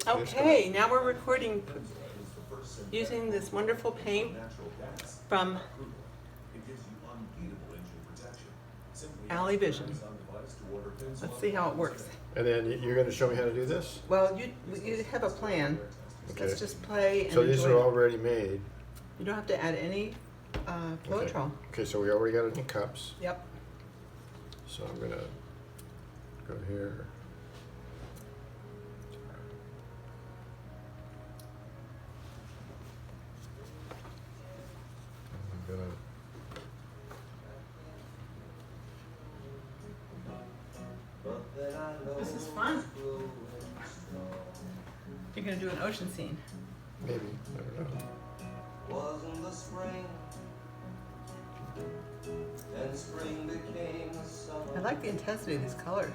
Okay, now we're recording using this wonderful paint from Alley Vision. Let's see how it works. And then you're going to show me how to do this? Well, you have a plan. Okay. Let's just play and So enjoy these are it. already made. You don't have to add any Floetrol. Okay, so we already got it in cups. Yep. So I'm going to go here. I'm going to This is fun. You're going to do an ocean scene. maybe, I don't know. Wasn't the spring, and spring became the summer. I like the intensity of these colors.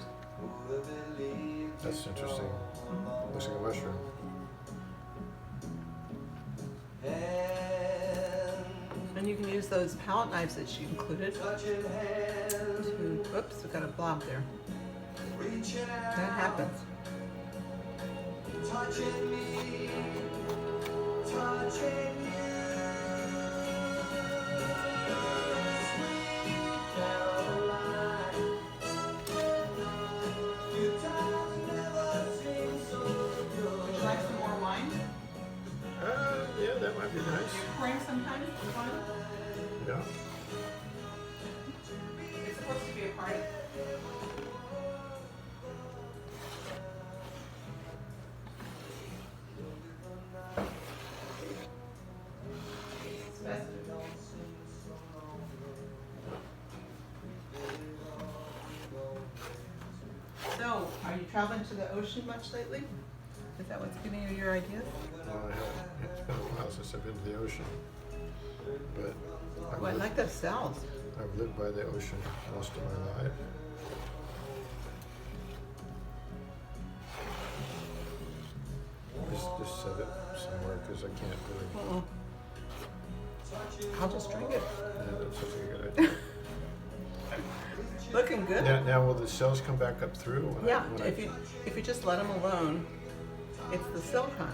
Who'd have believed That's interesting. Looks like a mushroom. And you can use those palette knives that she included touching hands, to, oops, we've got a blob there. reaching out, That happens. touching me, touching you. Sweet Caroline, your times never seem so good. Would you like some more wine? Yeah, that might be nice. Pouring sometimes for fun? Yeah. It's supposed to be a party. So, are you traveling to the ocean much lately? Is that what's giving you your ideas? Well, it's been a while since I've been to the ocean. But Oh, I like those cells. I've lived by the ocean most of my life. Just set it somewhere because I can't really. I'll just drink it. Yeah, that's such a good idea. Looking good. Now will the cells come back up through? When Yeah, when if you just let them alone, it's the silicone,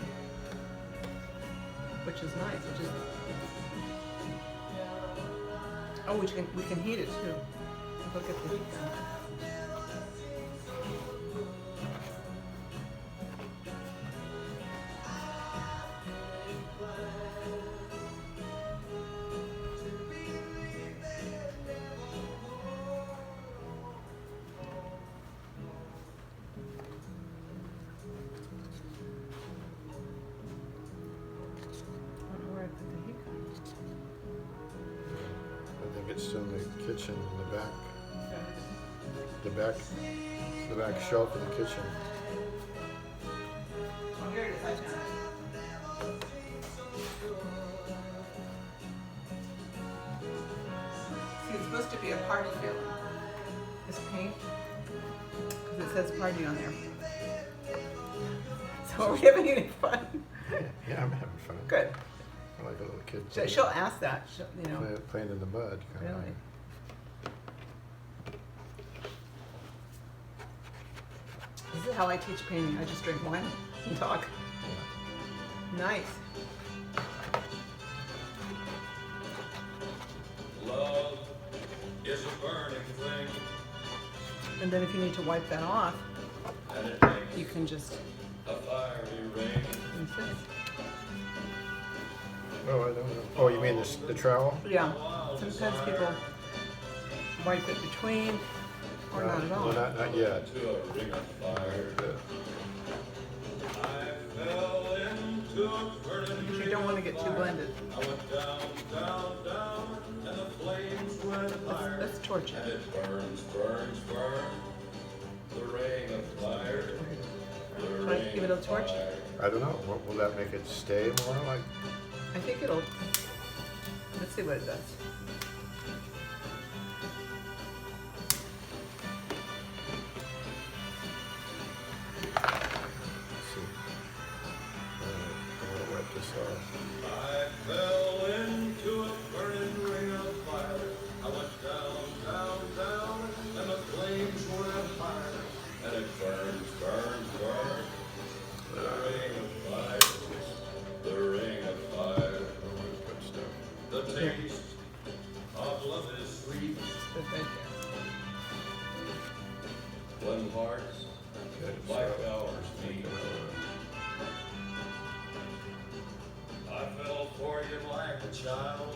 which is nice. Oh, we can heat it too. Look at the heat gun. I think it's still in the kitchen in the back. The back shelf in the kitchen. Oh, here it is. I found it. See, it's supposed to be a party feeling. This paint, because it says party on there. So are we having any fun? Yeah, I'm having fun. Good. I like a little kid She'll ask that. playing in the mud. Kind Really? This is how I teach painting. I just drink wine and talk. Nice. Love is a burning thing, And then if you need to wipe that off, and it makes you can just a fiery rain. use this. Oh, I don't know. Oh, you mean the trowel? Yeah. Sometimes people wipe it between or not at all. No, not yet. To a ring of fire, I fell into a burning Because you ring don't want to of get too fire. blended. I went down, down, down, and the flames went higher. Let's torch And it. it burns, burns, burns. The ring of fire. The Should I ring give it a of torch? fire. I don't know. Will that make it stay more like? I think it'll. Let's see what it does. Let's see. I want to wipe this off. I fell into a burning ring of fire. I went down, down, down, and the flames went higher. And it burns, burns, burns. child.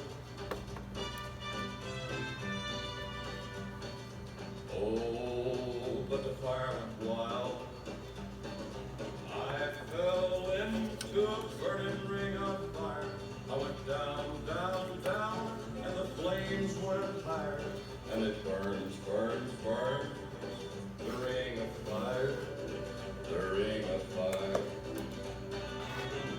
Oh, but the fire went wild. I fell into a burning ring of fire. I went down, down, down, and the flames went higher. And it burns, burns, burns, the ring of fire, the ring of fire.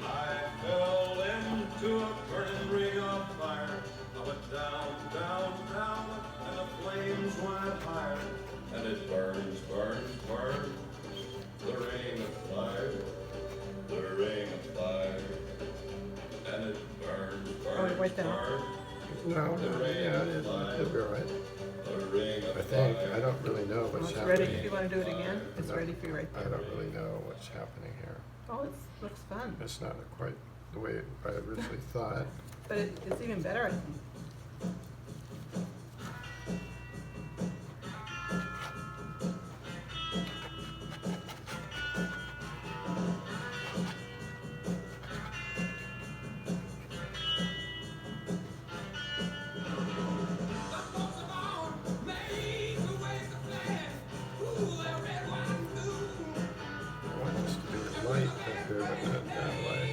I fell into a burning ring of fire. I went down, down, down, and the flames went higher. And it burns, burns, burns, the ring of fire, the ring of fire. And it burns, burns, wait there. burns, No, yeah, it'll be all right. the ring of I think, fire. I don't really know Well, what's it's happening. ready. If you want to do it again, it's No, ready for you right I there. don't really know what's happening here. Oh, it looks fun. It's not quite the way I originally thought. But it's even better, I think. I want this to be light up here, but not that light.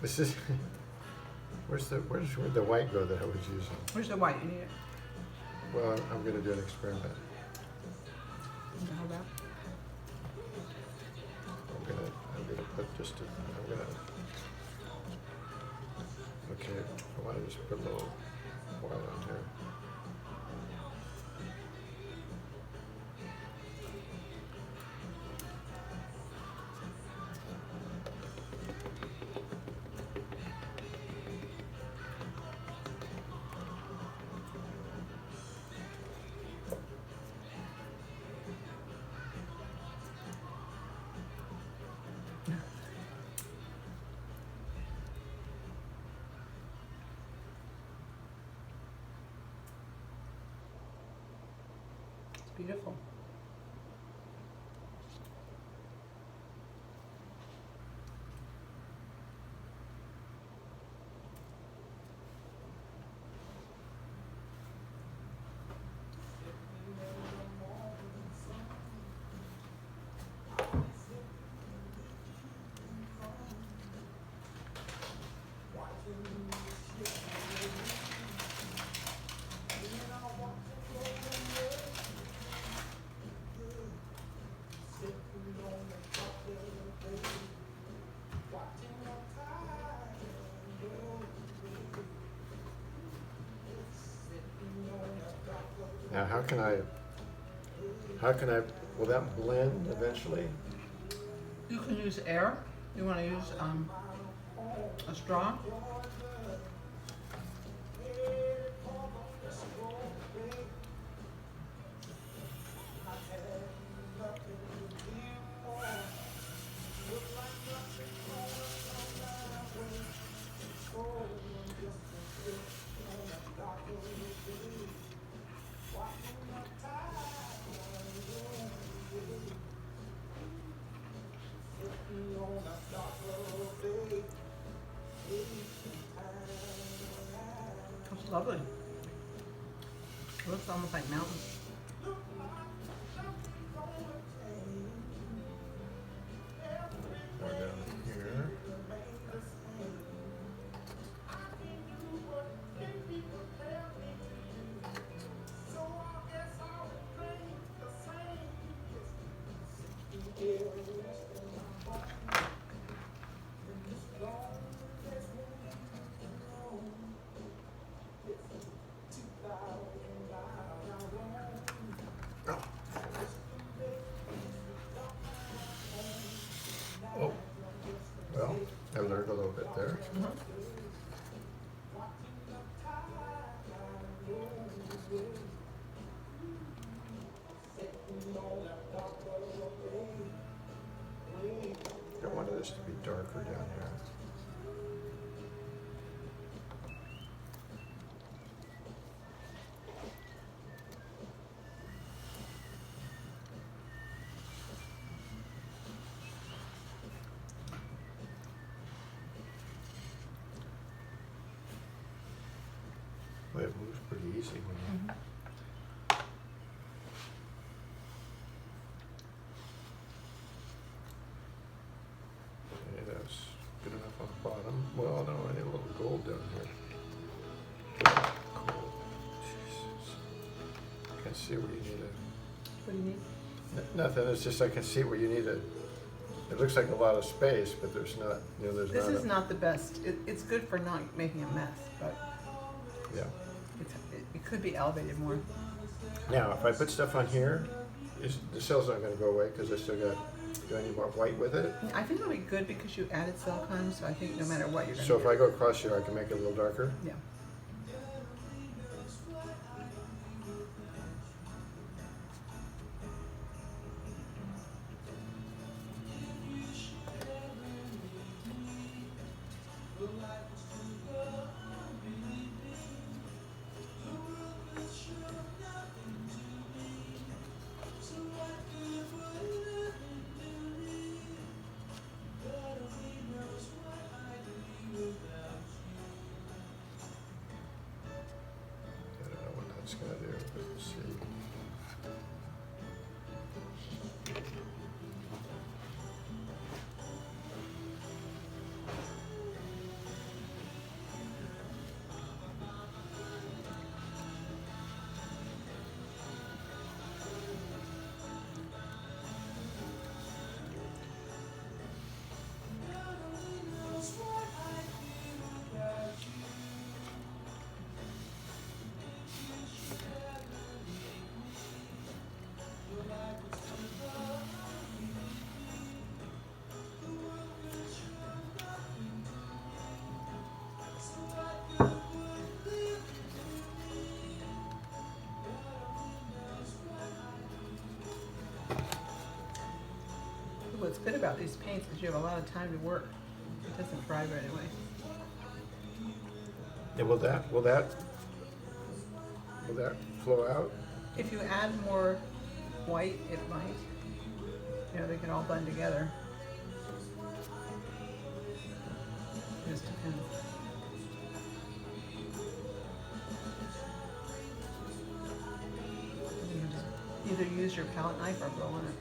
This is, where'd the white go that I was using? Where's the white? You need it. Well, I'm gonna do an experiment. How about? I'm gonna put just okay, I wanna just put a little white on here. It's beautiful. Now, how can I, will that blend eventually? You can use air. You want to use a straw. It's lovely. It looks almost like mountains. More down here. Well, it moves pretty easy when you. Okay, that's good enough on the bottom. Well, no, I need a little gold down here. Gold. Jesus. I can see where you need it. What do you need? Nothing, it's just I can see where you need it. It looks like a lot of space, but there's not, there's This not is not the best. It's good for not making a mess, but yeah. it could be elevated more. Now, if I put stuff on here, the cell's not gonna go away, because I still got, do I need more white with it? I think it'll be good because you added silicone, so I think no matter what you're gonna So do. if I go across here, I can make it a little darker? Yeah. I don't know what that's gonna do, but we'll see. What's good about these paints is you have a lot of time to work. It doesn't dry right away. Yeah, will that flow out? If you add more white, it might. They can all blend together. It just depends. You can just either use your palette knife or blow on it.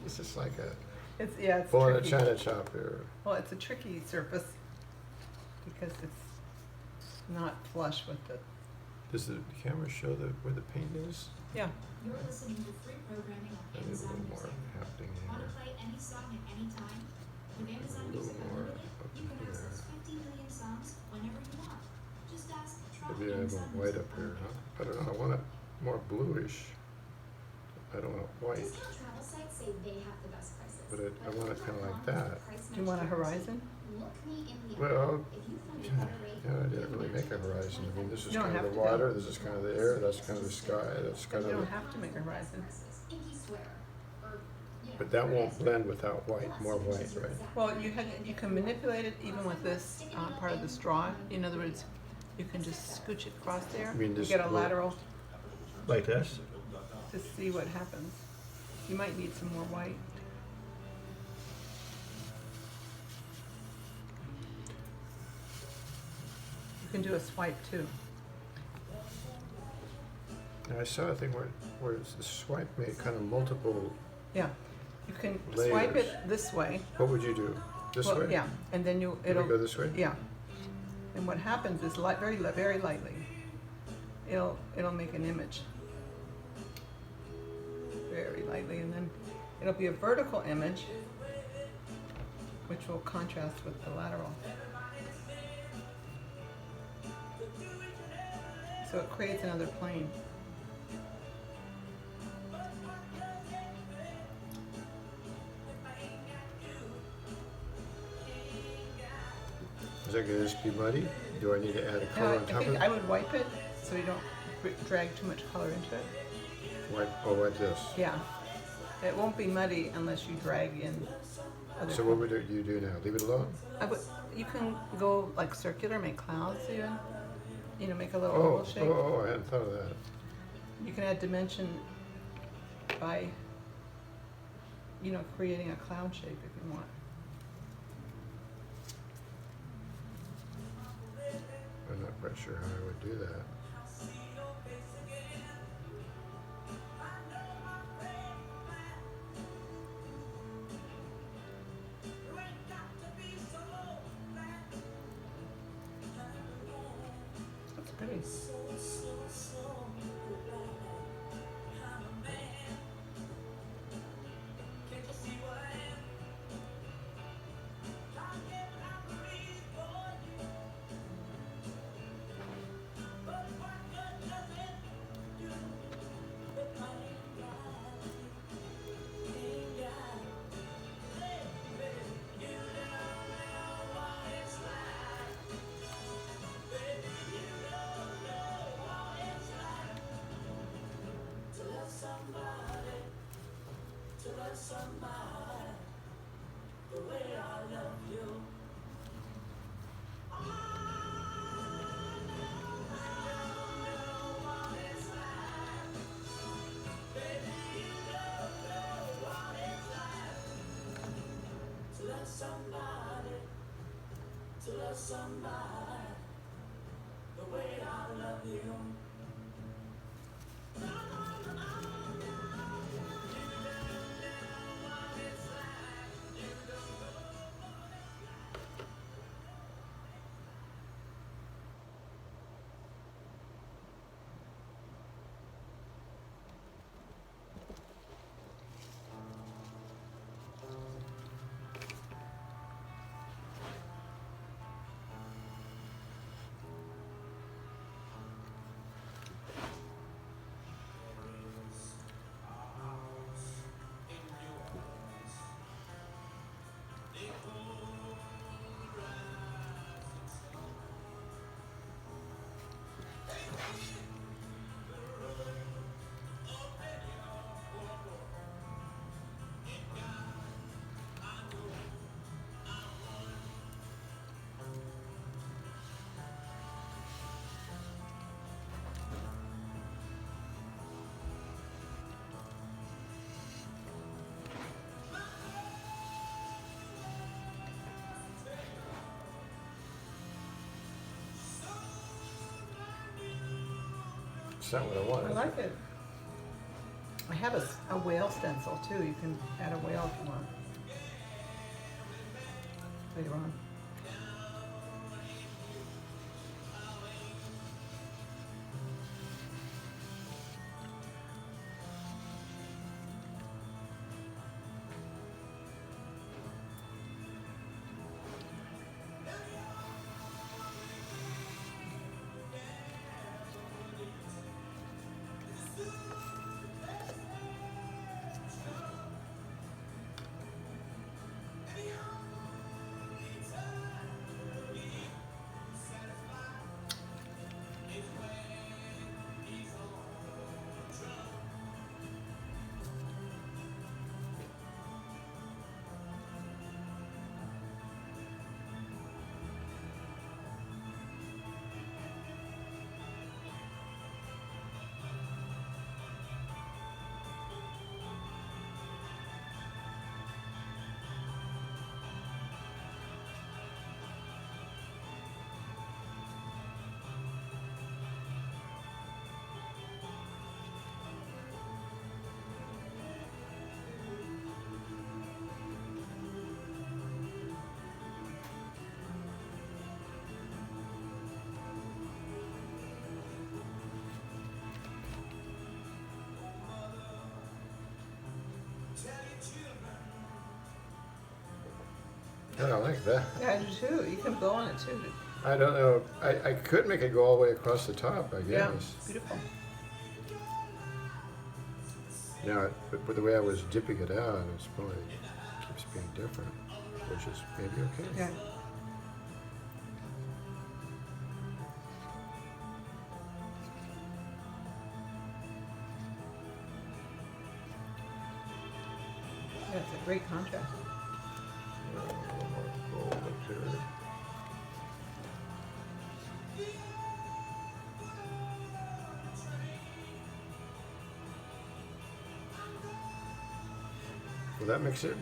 It's just like It's pulling a tricky. china chop here. Well, it's a tricky surface because it's not flush with the. Does the camera show where the paint is? Yeah. You're listening to free programming I on need a little Amazon more Music. happening Want here. to play any song at any time? With Amazon A little Music more Unlimited, up you can here. access 50 million songs whenever you want. Just ask Try Maybe I have Amazon a white Music up here, Unlimited. huh? I don't know, I want it more bluish. I don't want white, Discount travel sites say they have the best prices. but I want it kind of like that. Do you want a horizon? Look me in the Well, eye. If you find a yeah, better rate, I didn't really make a horizon. I mean, this is You don't kind of have the to, though. water, this is kind of the air, that's kind of the sky, that's kind You of don't the, have to make a horizon. Inky swear. Or, but that won't blend without white, more white, right? Well, you can manipulate it even with this part of the straw. In other words, you can just scooch it across there. You mean You just get a go- lateral Like this? to see what happens. You might need some more white. You can do a swipe too. Now, I saw a thing where the swipe made kind of multiple, Yeah. You can swipe Layers. it this way. what would you do? This Well, way? Yeah, and then Would it'll it go this way? Yeah. And what happens is very lightly, it'll make an image. Very lightly, and then it'll be a vertical image, which will contrast with the lateral. So it creates another plane. Is that gonna just be muddy? Do I need to add a Now, color I on top of think it? I would wipe it so you don't drag too much color into it. Like this? Yeah. It won't be muddy unless you drag in other So what would you do now? Leave it alone? you can go like circular, make clouds even. you know, make a little Oh, oval shape. oh, I hadn't thought of that. You can add dimension by, you know, creating a clown shape if you want. I'm not quite sure how I would do that. That's pretty. It's not what I want. I is like it? it. I have a whale stencil too. You can add a whale if you want. Later on. Yeah, I like that. Yeah, I do too. You can blow on it too. I don't know. I could make it go all the way across the top, I Yeah, guess. beautiful. Now, but the way I was dipping it out, it's probably keeps being different, which is maybe okay. Yeah. Yeah, it's a great contrast. A little more gold up here. that mix it?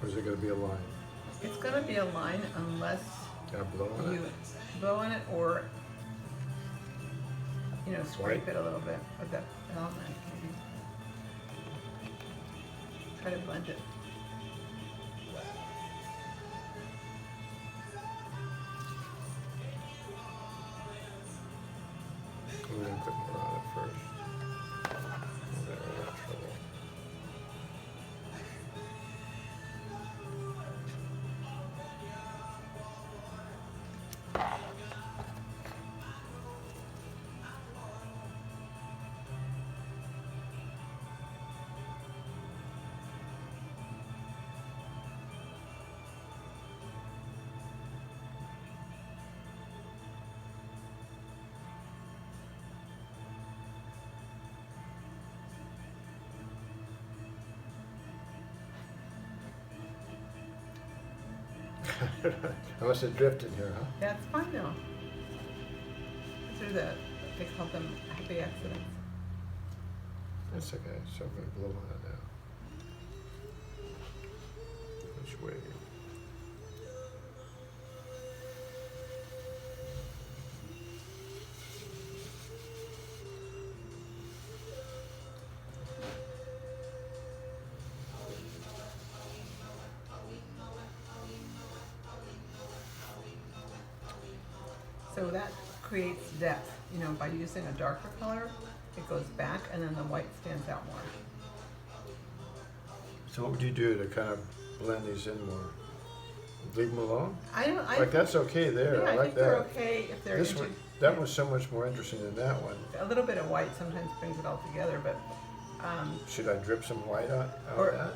Or is it going to be a line? It's gonna be a line unless Got to blow on you it? blow on it or, you know, scrape White? it a little bit with that element, maybe. Try to blend it. We're going to put more on it first. There, we got trouble. I must have drifted here, huh? That's fine though. These are they call them happy accidents. That's okay. So I'm going to blow on it now. Which way? So that creates depth, you know, by using a darker color, it goes back and then the white stands out more. So what would you do to kind of blend these in more? Leave them alone? I Like that's okay there. yeah, I I like think they're that. okay if they're This into one, that was so much more interesting than that one. a little bit of white sometimes brings it all together, but Should I drip some white on Or- that?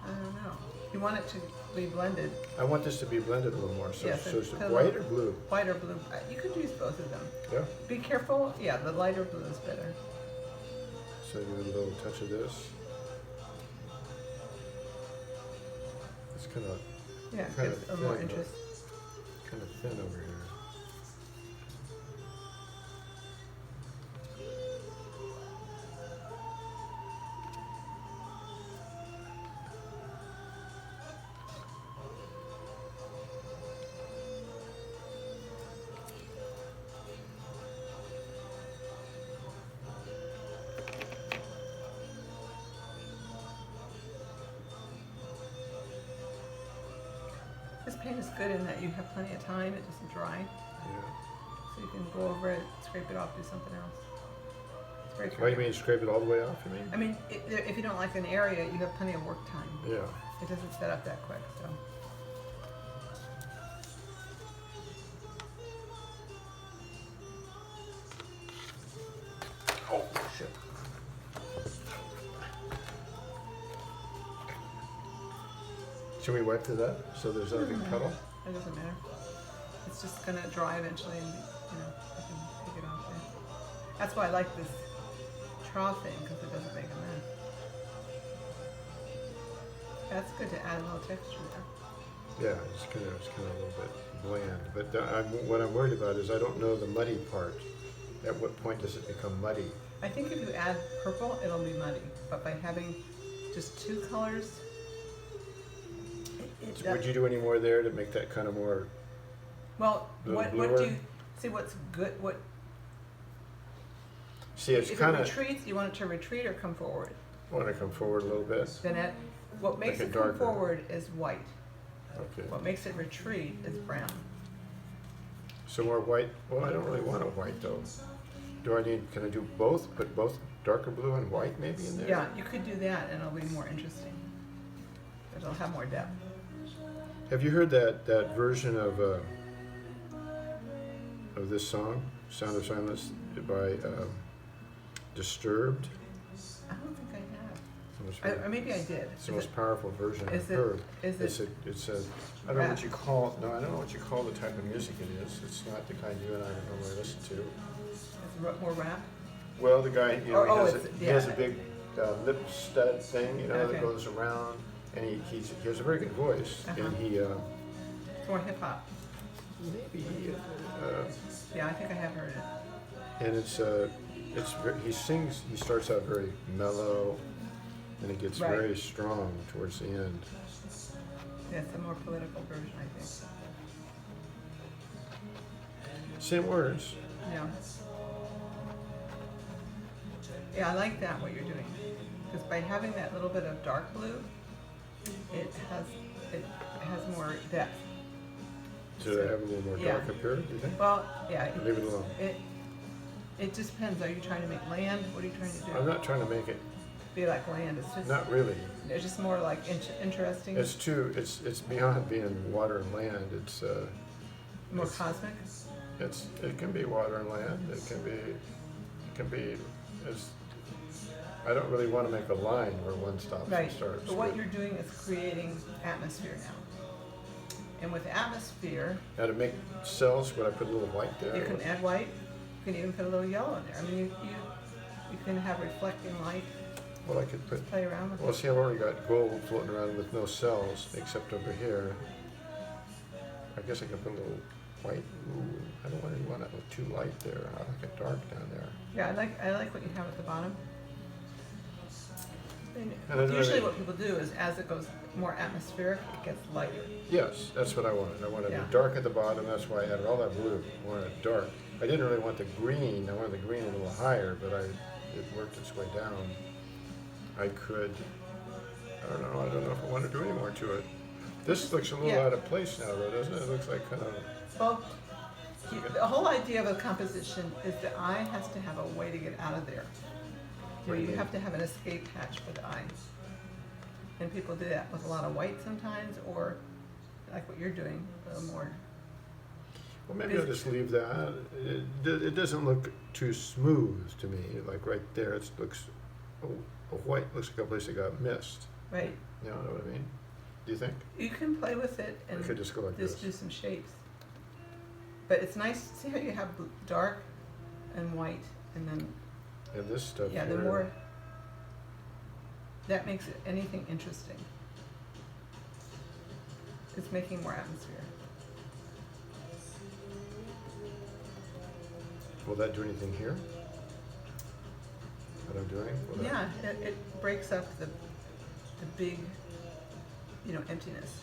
I don't know. You want it to be blended, I want this to be blended a little more. So, Yes, so is it's it a white little- or blue? white or blue. You could use both of them. Yeah. Be careful. Yeah, the lighter blue is better. So you need a little touch of this. It's kind of Yeah, it Kind gives of a more thin, but- interest. thin over here. This paint is good in that you have plenty of time. It doesn't dry, Yeah. so you can go over it, scrape it off, do something else. It's very What do you quick. mean, scrape it all the way off, you mean? I mean, if you don't like an area, you have plenty of work time. Yeah. It doesn't set up that quick, so. Oh, shit. Should we wipe through that so there's not a big puddle? It doesn't matter. It's just gonna dry eventually, and you know, I can take it off there. That's why I like this trough thing because it doesn't make a mess. That's good to add a little texture there. Yeah, it's kind of a little bit bland. But what I'm worried about is I don't know the muddy part. At what point does it become muddy? I think if you add purple, it'll be muddy. But by having just two colors, Would you do any more there to make that kind of more? well, the what bluer? do you see? What's good? What See, it's if kind it of retreats? You want it to retreat or come forward? want to come forward a little bit. Then what makes Make it it come darker. forward is white. Okay. What makes it retreat is brown. So more white. Well, I don't really want a white though. Do I need? Can I do both? Put both darker blue and white maybe in there? Yeah, you could do that, and it'll be more interesting. It'll have more depth. Have you heard that version of this song, "Sound of Silence" by Disturbed? I don't think I It's the have. most- Or maybe I did. It's the most powerful version is I've it- heard. is It's it I don't know what you call. No, I don't know what you call the type of music it is. It's not the kind you and I would normally listen to. It's more rap? Well, the guy, you know, Oh, he has a yeah. big lip stud thing, you know, Okay. that goes around, and he has a very good voice, Uh-huh. and he It's more hip hop. maybe Yeah, I think I have heard it. and he sings. He starts out very mellow, and it gets Right. very strong towards the end. Yeah, it's a more political version, I think. Same words. Yeah. Yeah, I like that, what you're doing. Because by having that little bit of dark blue, it has more depth. Should I have a little more Yeah. dark up here, do you think? Well, yeah, Or leave it alone? it just depends. Are you trying to make land? What are you trying to do? I'm not trying to make it, Be like land. It's just, not really. it's just more like interesting, It's beyond being water and land. It's, more it's- cosmic. it can be water and land. It can be, I don't really want to make a line where one stops Right. and starts. But what you're doing is creating atmosphere now. And with atmosphere, Now to make cells, would I put a little white there? you can add white. You can even put a little yellow in there. I mean, you can have reflecting light. Well, I could put, Play around with well, it. see, I've already got gold floating around with no cells, except over here. I guess I could put a little white. Ooh, I don't really want it too light there. I like it dark down there. Yeah, I like what you have at the bottom. And I don't Usually really- what people do is as it goes more atmospheric, it gets lighter. Yes, that's what I wanted. I wanted Yeah. it dark at the bottom. That's why I added all that blue. I wanted it dark. I didn't really want the green. I wanted the green a little higher, but it worked its way down. I could, I don't know if I want to do any more to it. This looks a little Yeah. out of place now, though, doesn't it? It looks like kind of, Well, the whole idea of a composition is the eye has to have a way to get out of there. What do you You mean? have to have an escape hatch for the eye. And people do that with a lot of white sometimes, or like what you're doing, a little more. well, maybe I'll just leave that. It doesn't look too smooth to me, like right there. It looks, a white looks like a place that got missed. Right. You know what I mean? Do you think? You can play with it I and could just go like just this. do some shapes. But it's nice, see how you have dark and white, and then, And this stuff yeah, here. the more, that makes it anything interesting. It's making more atmosphere. Will that do anything here? What I'm doing? Will that- Yeah, it breaks up the big, emptiness.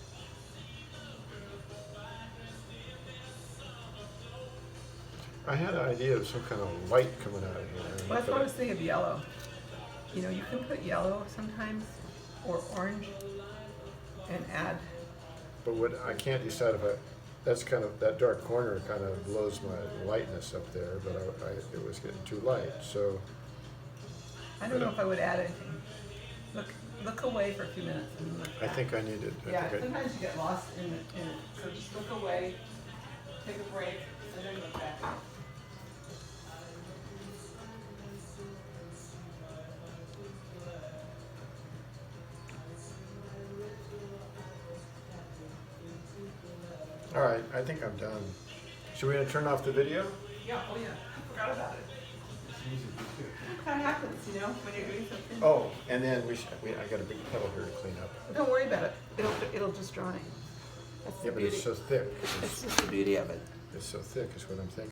I had an idea of some kind of light coming out of here. Well, that's why I was thinking of yellow. You can put yellow sometimes, or orange, and add, But what I can't decide if that dark corner kind of blows my lightness up there, but it was getting too light. So I don't know if I would add anything. Look away for a few minutes and look I back. think I needed. Yeah, sometimes you get lost in it, so just look away, take a break, and then look back. All right, I think I'm done. Should we turn off the video? Yeah, oh yeah, I forgot about it. It kind of happens, when you're doing something. Oh, and then I got a big puddle here to clean up. Don't worry about it, it'll just dry. That's the Yeah, but beauty. it's so thick. It's just the beauty of it. It's so thick is what I'm thinking.